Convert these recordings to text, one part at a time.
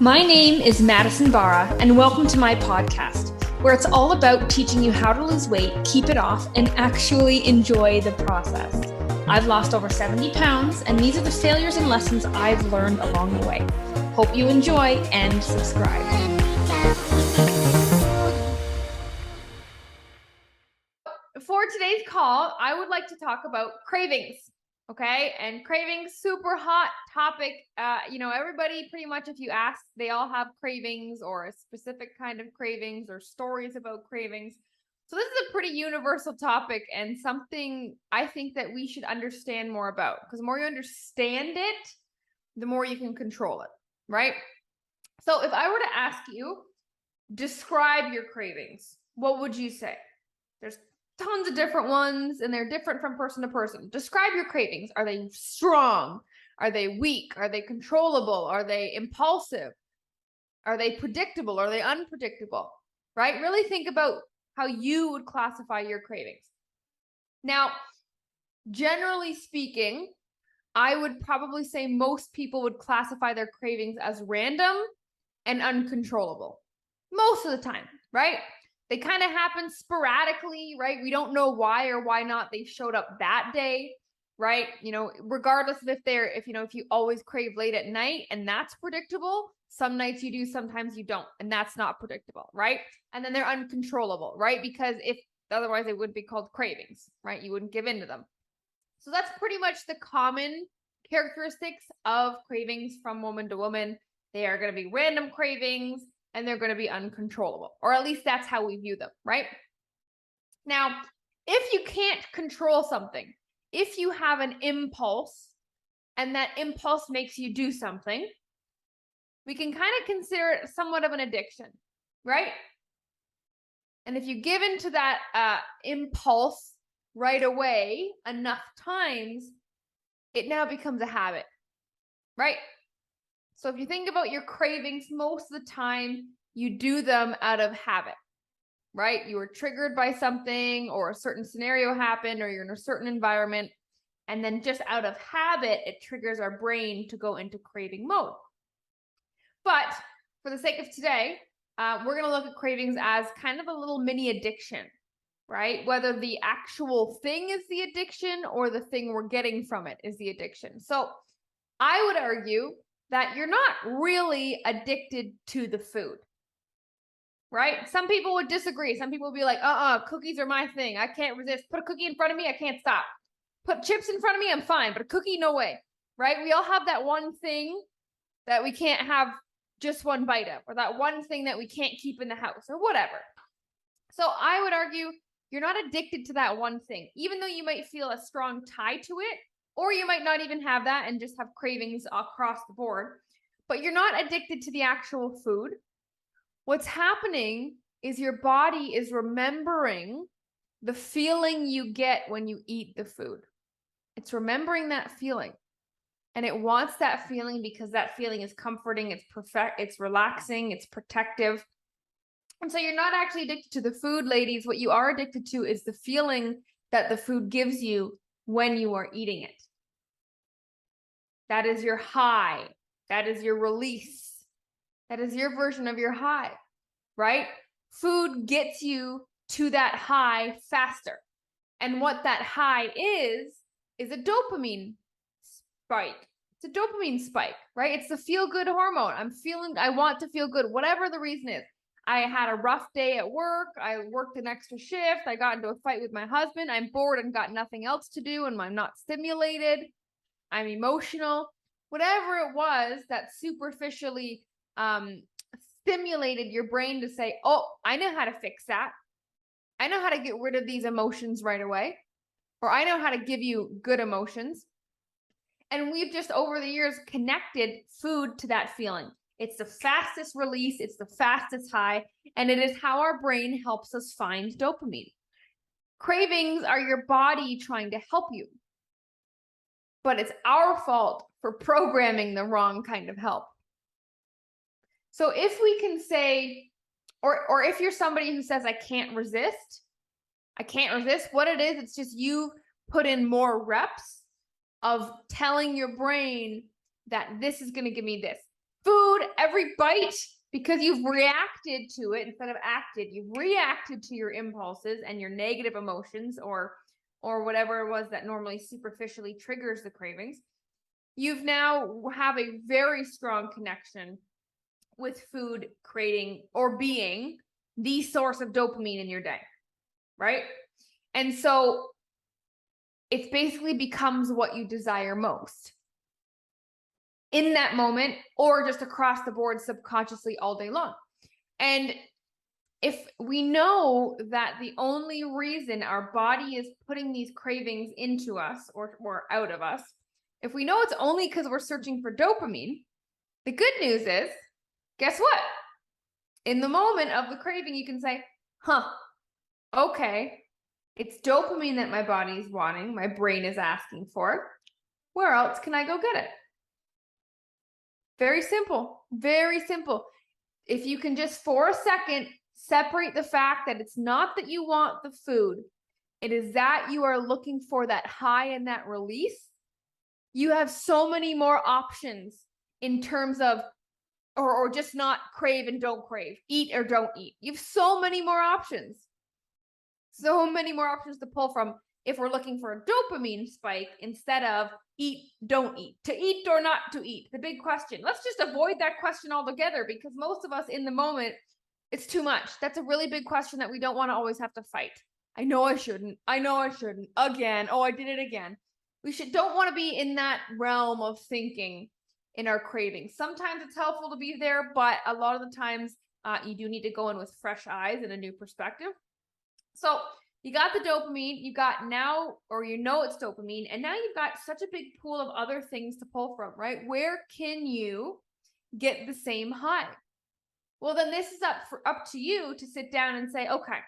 My name is Madison Barra, and welcome to my podcast, where it's all about teaching you how to lose weight, keep it off, and actually enjoy the process. I've lost over 70 pounds, and these are the failures and lessons I've learned along the way. Hope you enjoy and subscribe. For today's call, I would like to talk about cravings. Okay. And cravings, super hot topic. Everybody pretty much, if you ask, they all have cravings or a specific kind of cravings or stories about cravings. So this is a pretty universal topic and something I think that we should understand more about, because the more you understand it, the more you can control it. Right. So if I were to ask you, describe your cravings, what would you say? There's tons of different ones and they're different from person to person. Describe your cravings. Are they strong? Are they weak? Are they controllable? Are they impulsive? Are they predictable? Are they unpredictable? Right? Really think about how you would classify your cravings. Now, generally speaking, I would probably say most people would classify their cravings as random and uncontrollable. Most of the time, right? They kind of happen sporadically, right? We don't know why or why not they showed up that day, right? Regardless of if you always crave late at night and that's predictable, some nights you do, sometimes you don't, and that's not predictable, right? And then they're uncontrollable, right? Because otherwise they wouldn't be called cravings, right? You wouldn't give in to them. So that's pretty much the common characteristics of cravings from woman to woman. They are going to be random cravings, and they're going to be uncontrollable, or at least that's how we view them, right? Now, if you can't control something, if you have an impulse and that impulse makes you do something, we can kind of consider it somewhat of an addiction, right? And if you give into that impulse right away enough times, it now becomes a habit, right? So if you think about your cravings, most of the time you do them out of habit, right? You were triggered by something or a certain scenario happened or you're in a certain environment. And then just out of habit, it triggers our brain to go into craving mode. But for the sake of today, we're going to look at cravings as kind of a little mini addiction, right? Whether the actual thing is the addiction or the thing we're getting from it is the addiction. So I would argue that you're not really addicted to the food, right? Some people would disagree. Some people would be like, cookies are my thing. I can't resist. Put a cookie in front of me, I can't stop. Put chips in front of me, I'm fine. But a cookie, no way, right? We all have that one thing that we can't have just one bite of, or that one thing that we can't keep in the house, or whatever. So I would argue you're not addicted to that one thing, even though you might feel a strong tie to it. Or you might not even have that and just have cravings across the board, but you're not addicted to the actual food. What's happening is your body is remembering the feeling you get when you eat the food. It's remembering that feeling, and it wants that feeling because that feeling is comforting, it's relaxing, it's protective. And so you're not actually addicted to the food, ladies. What you are addicted to is the feeling that the food gives you when you are eating it. That is your high. That is your release. That is your version of your high, right? Food gets you to that high faster. And what that high is a dopamine spike. It's a dopamine spike, right? It's the feel-good hormone. I want to feel good, whatever the reason is. I had a rough day at work. I worked an extra shift. I got into a fight with my husband. I'm bored and got nothing else to do, and I'm not stimulated. I'm emotional. Whatever it was that superficially stimulated your brain to say, oh, I know how to fix that. I know how to get rid of these emotions right away. Or I know how to give you good emotions. And we've just over the years connected food to that feeling. It's the fastest release. It's the fastest high. And it is how our brain helps us find dopamine. Cravings are your body trying to help you. But it's our fault for programming the wrong kind of help. So if we can say, or if you're somebody who says, I can't resist, what it is, it's just you put in more reps of telling your brain that this is going to give me this. food, every bite, because you've reacted to it instead of acted. You've reacted to your impulses and your negative emotions or whatever it was that normally superficially triggers the cravings. You've now have a very strong connection with food creating or being the source of dopamine in your day, right? And so it basically becomes what you desire most in that moment, or just across the board subconsciously all day long. And if we know that the only reason our body is putting these cravings into us or out of us, if we know it's only because we're searching for dopamine, the good news is, guess what? In the moment of the craving, you can say, okay, it's dopamine that my body is wanting, my brain is asking for. Where else can I go get it? Very simple, very simple. If you can just for a second separate the fact that it's not that you want the food, it is that you are looking for that high and that release, you have so many more options in terms of, or just not crave and don't crave, eat or don't eat. You have so many more options. So many more options to pull from if we're looking for a dopamine spike instead of eat, don't eat, to eat or not to eat. The big question. Let's just avoid that question altogether because most of us in the moment, it's too much. That's a really big question that we don't want to always have to fight. I know I shouldn't. I know I shouldn't. Again. Oh, I did it again. We don't want to be in that realm of thinking in our cravings. Sometimes it's helpful to be there, but a lot of the times you do need to go in with fresh eyes and a new perspective. So you got the dopamine, you got now, or you know it's dopamine, and now you've got such a big pool of other things to pull from, right? Where can you get the same high? Well, then this is up to you to sit down and say, okay,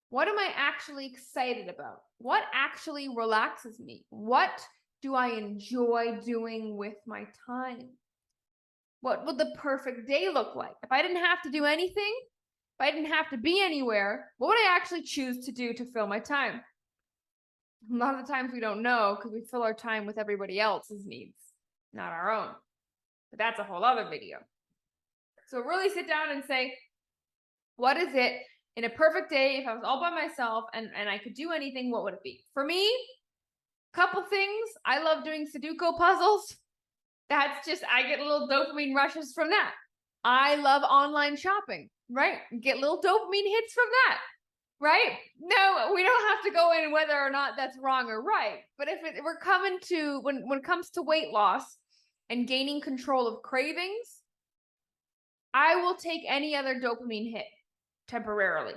what am I actually excited about? What actually relaxes me? What do I enjoy doing with my time? What would the perfect day look like? If I didn't have to do anything, if I didn't have to be anywhere, what would I actually choose to do to fill my time? A lot of the times we don't know because we fill our time with everybody else's needs, not our own. But that's a whole other video. So really sit down and say, what is it in a perfect day, if I was all by myself and I could do anything, what would it be? For me, couple things. I love doing Sudoku puzzles. That's just, I get little dopamine rushes from that. I love online shopping, right? Get little dopamine hits from that, right? No, we don't have to go in whether or not that's wrong or right. But if we're coming to, when it comes to weight loss and gaining control of cravings, I will take any other dopamine hit temporarily,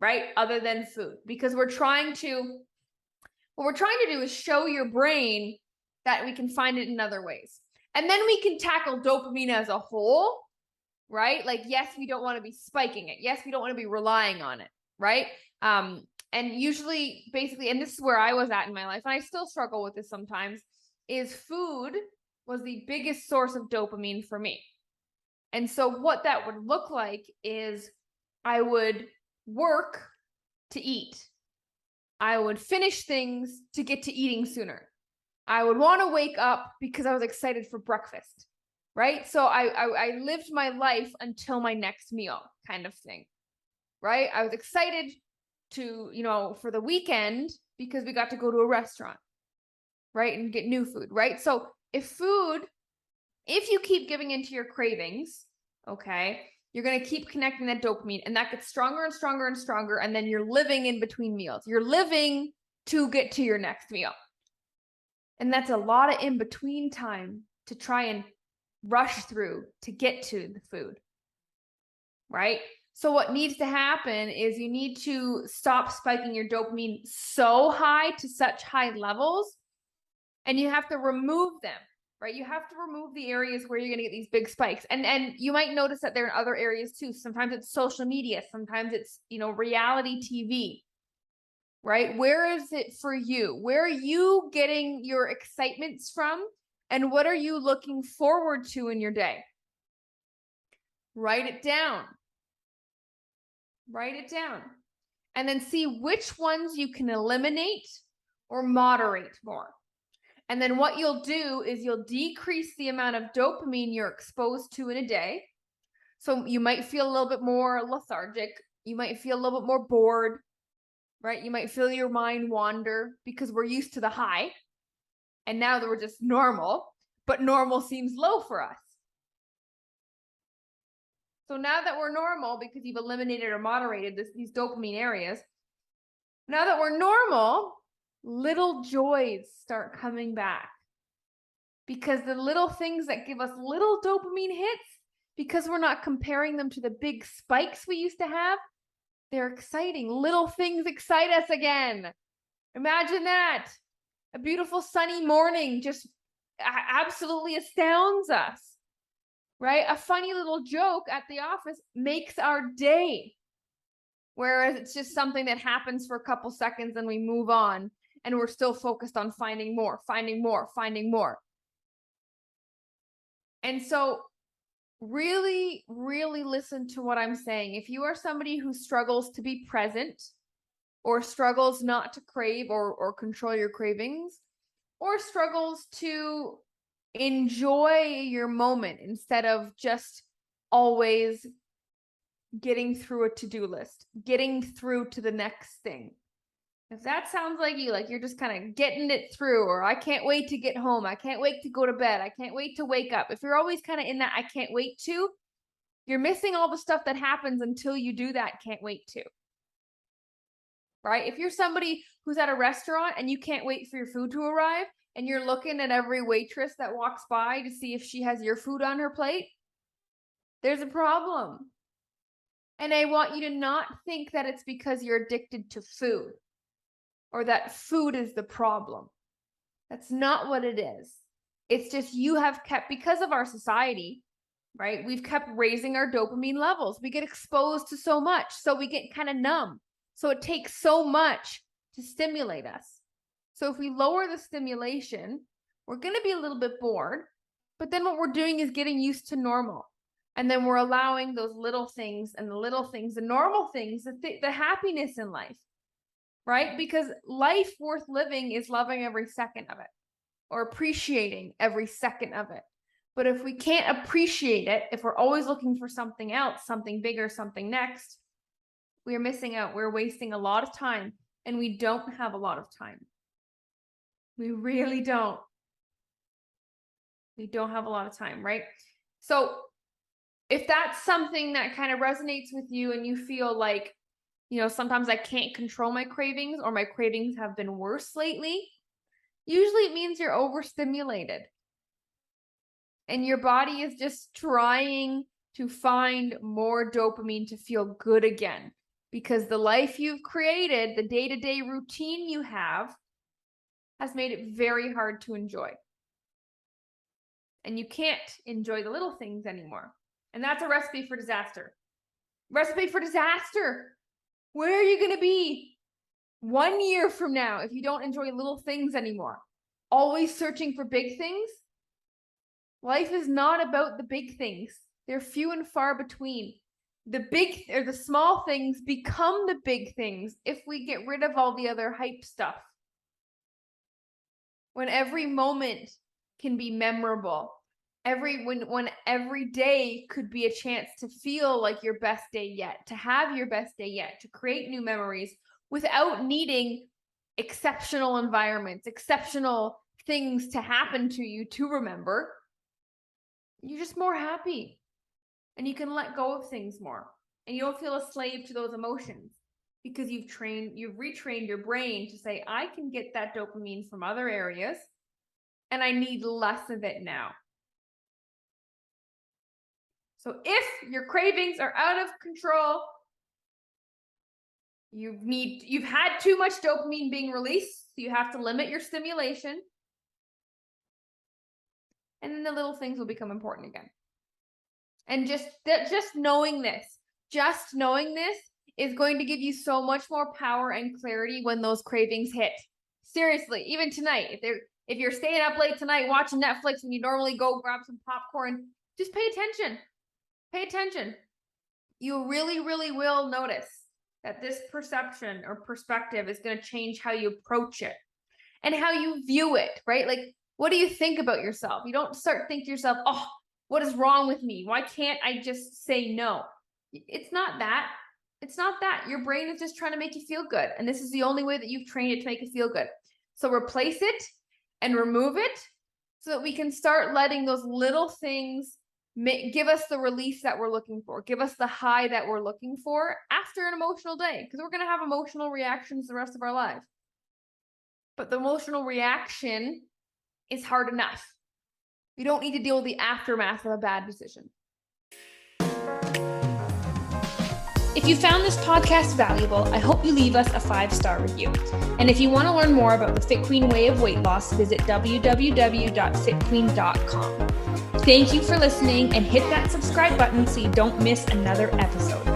right? Other than food, because what we're trying to do is show your brain that we can find it in other ways. And then we can tackle dopamine as a whole, right? Like, yes, we don't want to be spiking it. Yes, we don't want to be relying on it, right? And usually, basically, and this is where I was at in my life, and I still struggle with this sometimes, is food was the biggest source of dopamine for me. And so what that would look like is I would work to eat. I would finish things to get to eating sooner. I would want to wake up because I was excited for breakfast, right? So I lived my life until my next meal kind of thing, right? I was excited to, for the weekend because we got to go to a restaurant, right? And get new food, right? So if you keep giving into your cravings, okay, you're going to keep connecting that dopamine and that gets stronger and stronger and stronger. And then you're living in between meals. You're living to get to your next meal. And that's a lot of in between time to try and rush through to get to the food, right? So what needs to happen is you need to stop spiking your dopamine so high to such high levels, and you have to remove them, right? You have to remove the areas where you're going to get these big spikes. And you might notice that they're in other areas too. Sometimes it's social media. Sometimes it's, reality TV, right? Where is it for you? Where are you getting your excitements from? And what are you looking forward to in your day? Write it down. Write it down. And then see which ones you can eliminate or moderate more. And then what you'll do is you'll decrease the amount of dopamine you're exposed to in a day. So you might feel a little bit more lethargic. You might feel a little bit more bored, right? You might feel your mind wander because we're used to the high. And now that we're just normal, but normal seems low for us. So now that we're normal, because you've eliminated or moderated these dopamine areas, now that we're normal, little joys start coming back. Because the little things that give us little dopamine hits, because we're not comparing them to the big spikes we used to have, they're exciting. Little things excite us again. Imagine that. A beautiful sunny morning just absolutely astounds us, right? A funny little joke at the office makes our day. Whereas it's just something that happens for a couple seconds and we move on and we're still focused on finding more, finding more, finding more. And so really, really listen to what I'm saying. If you are somebody who struggles to be present or struggles not to crave or control your cravings, or struggles to enjoy your moment instead of just always getting through a to-do list, getting through to the next thing. If that sounds like you, like you're just kind of getting it through, or I can't wait to get home, I can't wait to go to bed, I can't wait to wake up. If you're always kind of in that I can't wait to, you're missing all the stuff that happens until you do that can't wait to. Right? If you're somebody who's at a restaurant and you can't wait for your food to arrive, and you're looking at every waitress that walks by to see if she has your food on her plate, there's a problem. And I want you to not think that it's because you're addicted to food or that food is the problem. That's not what it is. It's just you have kept, because of our society, right? We've kept raising our dopamine levels. We get exposed to so much, so we get kind of numb. So it takes so much to stimulate us. So if we lower the stimulation, we're going to be a little bit bored, but then what we're doing is getting used to normal. And then we're allowing those little things and the little things, the normal things, the happiness in life, right? Because life worth living is loving every second of it or appreciating every second of it. But if we can't appreciate it, if we're always looking for something else, something bigger, something next, we are missing out. We're wasting a lot of time, and we don't have a lot of time. We really don't. We don't have a lot of time, right? So if that's something that kind of resonates with you and you feel like, you know, sometimes I can't control my cravings or my cravings have been worse lately, usually it means you're overstimulated. And your body is just trying to find more dopamine to feel good again. Because the life you've created, the day-to-day routine you have, has made it very hard to enjoy. And you can't enjoy the little things anymore. And that's a recipe for disaster. Recipe for disaster. Where are you going to be 1 year from now if you don't enjoy little things anymore? Always searching for big things? Life is not about the big things. They're few and far between. The big or the small things become the big things if we get rid of all the other hype stuff. When every moment can be memorable, when every day could be a chance to feel like your best day yet, to have your best day yet, to create new memories without needing exceptional environments, exceptional things to happen to you to remember, you're just more happy and you can let go of things more and you don't feel a slave to those emotions because you've retrained your brain to say, I can get that dopamine from other areas and I need less of it now. So if your cravings are out of control, you've had too much dopamine being released, so you have to limit your stimulation. And then the little things will become important again. And just knowing this is going to give you so much more power and clarity when those cravings hit. Seriously, even tonight, if you're staying up late tonight watching Netflix when you normally go grab some popcorn, just pay attention. Pay attention. You really, really will notice that this perception or perspective is going to change how you approach it. and how you view it, right? Like, what do you think about yourself? You don't start thinking to yourself, oh, what is wrong with me? Why can't I just say no? It's not that. It's not that. Your brain is just trying to make you feel good. And this is the only way that you've trained it to make you feel good. So replace it and remove it so that we can start letting those little things give us the relief that we're looking for, give us the high that we're looking for after an emotional day, because we're going to have emotional reactions the rest of our life. But the emotional reaction is hard enough. You don't need to deal with the aftermath of a bad decision. If you found this podcast valuable, I hope you leave us a 5-star review. And if you want to learn more about the Fit Queen way of weight loss, visit www.fitqueen.com. Thank you for listening, and hit that subscribe button so you don't miss another episode.